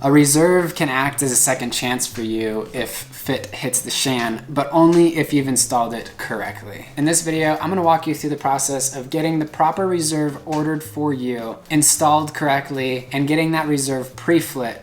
A reserve can act as a second chance for you if fit hits the shan, but only if you've installed it correctly. In this video, I'm gonna walk you through the process of getting the proper reserve ordered for you, installed correctly, and getting that reserve pre-flighted,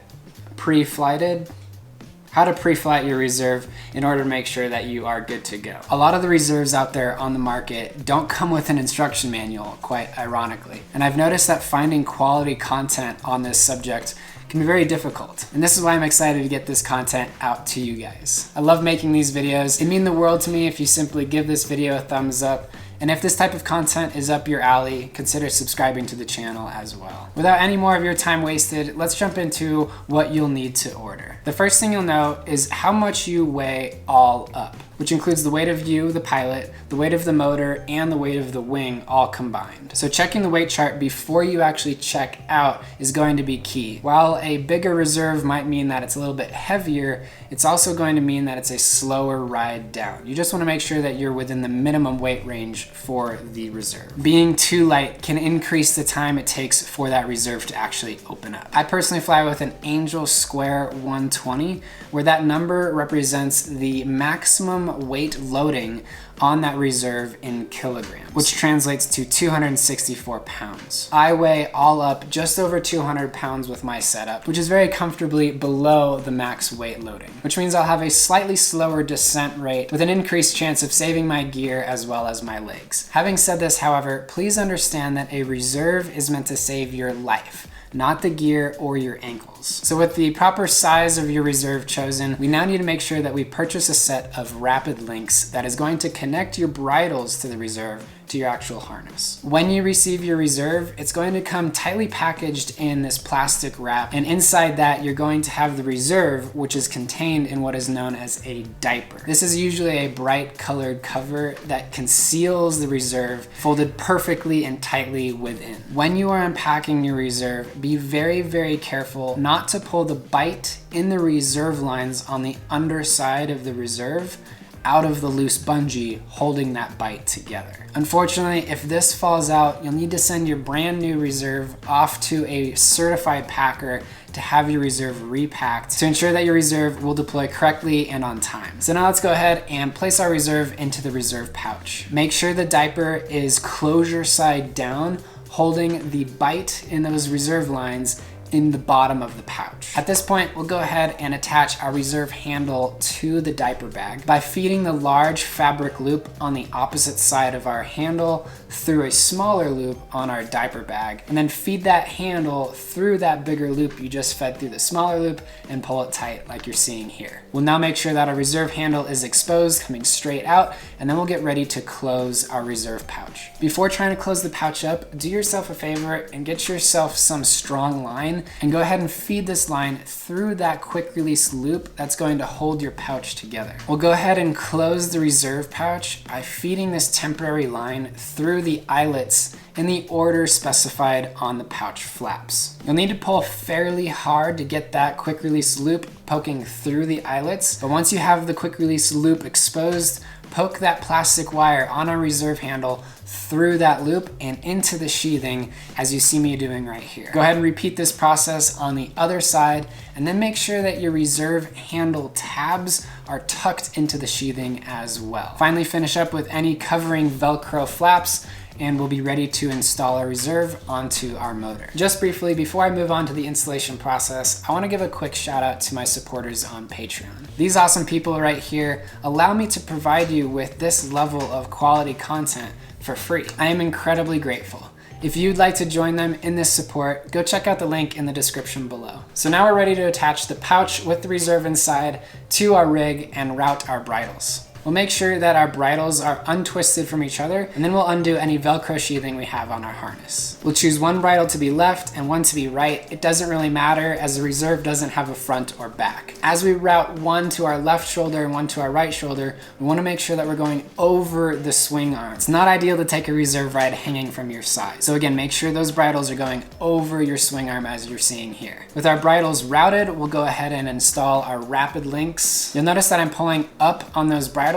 how to pre-flight your reserve in order to make sure that you are good to go. A lot of the reserves out there on the market don't come with an instruction manual, quite ironically. And I've noticed that finding quality content on this subject can be very difficult. And this is why I'm excited to get this content out to you guys. I love making these videos. It means the world to me if you simply give this video a thumbs up. And if this type of content is up your alley, consider subscribing to the channel as well. Without any more of your time wasted, let's jump into what you'll need to order. The first thing you'll know is how much you weigh all up, which includes the weight of you, the pilot, the weight of the motor, and the weight of the wing all combined. So checking the weight chart before you actually check out is going to be key. While a bigger reserve might mean that it's a little bit heavier, it's also going to mean that it's a slower ride down. You just want to make sure that you're within the minimum weight range for the reserve. Being too light can increase the time it takes for that reserve to actually open up. I personally fly with an Angel Square 120, where that number represents the maximum weight loading on that reserve in kilograms, which translates to 264 pounds. I weigh all up just over 200 pounds with my setup, which is very comfortably below the max weight loading, which means I'll have a slightly slower descent rate with an increased chance of saving my gear as well as my legs. Having said this, however, please understand that a reserve is meant to save your life, not the gear or your ankles. So with the proper size of your reserve chosen, we now need to make sure that we purchase a set of rapid links that is going to connect your bridles to the reserve to your actual harness. When you receive your reserve, it's going to come tightly packaged in this plastic wrap, and inside that you're going to have the reserve, which is contained in what is known as a diaper. This is usually a bright colored cover that conceals the reserve, folded perfectly and tightly within. When you are unpacking your reserve, be very, very careful not to pull the bite in the reserve lines on the underside of the reserve out of the loose bungee holding that bite together. Unfortunately, if this falls out, you'll need to send your brand new reserve off to a certified packer to have your reserve repacked to ensure that your reserve will deploy correctly and on time. So now let's go ahead and place our reserve into the reserve pouch. Make sure the diaper is closure side down, holding the bite in those reserve lines in the bottom of the pouch. At this point, we'll go ahead and attach our reserve handle to the diaper bag by feeding the large fabric loop on the opposite side of our handle through a smaller loop on our diaper bag, and then feed that handle through that bigger loop you just fed through the smaller loop and pull it tight like you're seeing here. We'll now make sure that our reserve handle is exposed, coming straight out, and then we'll get ready to close our reserve pouch. Before trying to close the pouch up, do yourself a favor and get yourself some strong line and go ahead and feed this line through that quick release loop that's going to hold your pouch together. We'll go ahead and close the reserve pouch by feeding this temporary line through the eyelets in the order specified on the pouch flaps. You'll need to pull fairly hard to get that quick release loop poking through the eyelets, but once you have the quick release loop exposed, poke that plastic wire on our reserve handle through that loop and into the sheathing as you see me doing right here. Go ahead and repeat this process on the other side, and then make sure that your reserve handle tabs are tucked into the sheathing as well. Finally, finish up with any covering Velcro flaps, and we'll be ready to install our reserve onto our motor. Just briefly, before I move on to the installation process, I want to give a quick shout out to my supporters on Patreon. These awesome people right here allow me to provide you with this level of quality content for free. I am incredibly grateful. If you'd like to join them in this support, go check out the link in the description below. So now we're ready to attach the pouch with the reserve inside to our rig and route our bridles. We'll make sure that our bridles are untwisted from each other, and then we'll undo any Velcro sheathing we have on our harness. We'll choose one bridle to be left and one to be right. It doesn't really matter as the reserve doesn't have a front or back. As we route one to our left shoulder and one to our right shoulder, we want to make sure that we're going over the swing arm. It's not ideal to take a reserve ride hanging from your side. So again, make sure those bridles are going over your swing arm as you're seeing here. With our bridles routed, we'll go ahead and install our rapid links. You'll notice that I'm pulling up on those bridles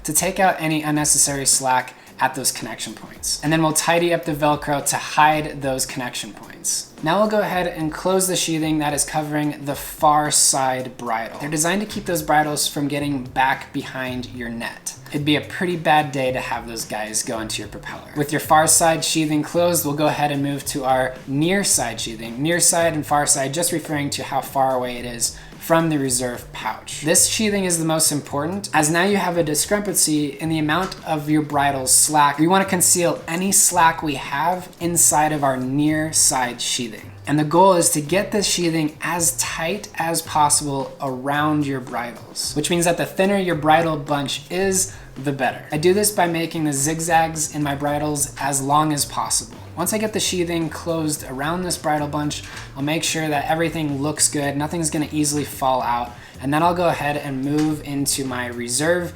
to take out any unnecessary slack at those connection points. And then we'll tidy up the Velcro to hide those connection points. lines. Now we'll go ahead and close the sheathing that is covering the far side bridle. They're designed to keep those bridles from getting back behind your net. It'd be a pretty bad day to have those guys go into your propeller. With your far side sheathing closed, we'll go ahead and move to our near side sheathing. Near side and far side just referring to how far away it is from the reserve pouch. This sheathing is the most important, as now you have a discrepancy in the amount of your bridle's slack. We want to conceal any slack we have inside of our near side sheathing. And the goal is to get this sheathing as tight as possible around your bridles, which means that the thinner your bridle bunch is, the better. I do this by making the zigzags in my bridles as long as possible. Once I get the sheathing closed around this bridle bunch, I'll make sure that everything looks good, nothing's gonna easily fall out, and then I'll go ahead and move into my reserve,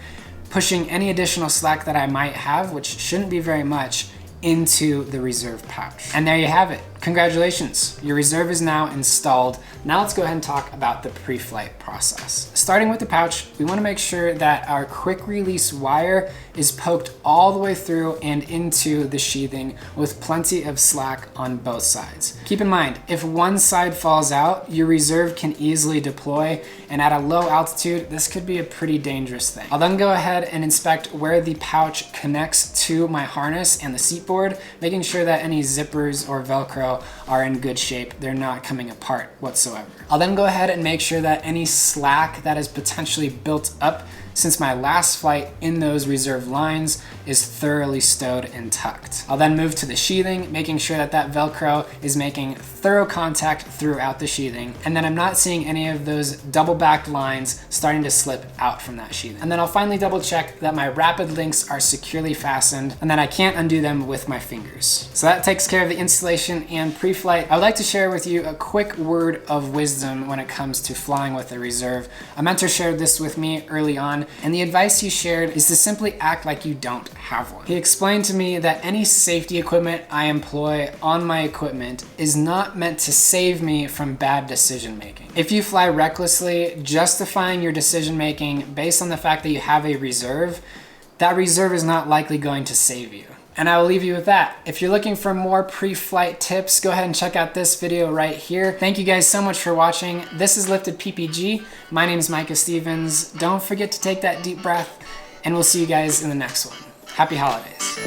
pushing any additional slack that I might have, which shouldn't be very much, into the reserve pouch. And there you have it. Congratulations, your reserve is now installed. Now let's go ahead and talk about the pre-flight process. Starting with the pouch, we want to make sure that our quick release wire is poked all the way through and into the sheathing with plenty of slack on both sides. Keep in mind, if one side falls out, your reserve can easily deploy, and at a low altitude, this could be a pretty dangerous thing. I'll then go ahead and inspect where the pouch connects to my harness and the seat board, making sure that any zippers or Velcro are in good shape. They're not coming apart whatsoever. I'll then go ahead and make sure that any slack that is potentially built up since my last flight in those reserve lines is thoroughly stowed and tucked. I'll then move to the sheathing, making sure that that Velcro is making thorough contact throughout the sheathing, and then I'm not seeing any of those double backed lines starting to slip out from that sheathing. And then I'll finally double check that my rapid links are securely fastened and that I can't undo them with my fingers. So that takes care of the installation and pre-flight. I would like to share with you a quick word of wisdom when it comes to flying with a reserve. A mentor shared this with me early on, and the advice he shared is to simply act like you don't have one. He explained to me that any safety equipment I employ on my equipment is not meant to save me from bad decision making. If you fly recklessly, justifying your decision making based on the fact that you have a reserve, that reserve is not likely going to save you. And I will leave you with that. If you're looking for more pre-flight tips, go ahead and check out this video right here. Thank you guys so much for watching. This is Lifted PPG. My name is Micah Stevens. Don't forget to take that deep breath, and we'll see you guys in the next one. Happy holidays.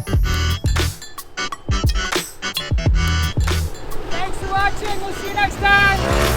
Thanks for watching. We'll see you next time.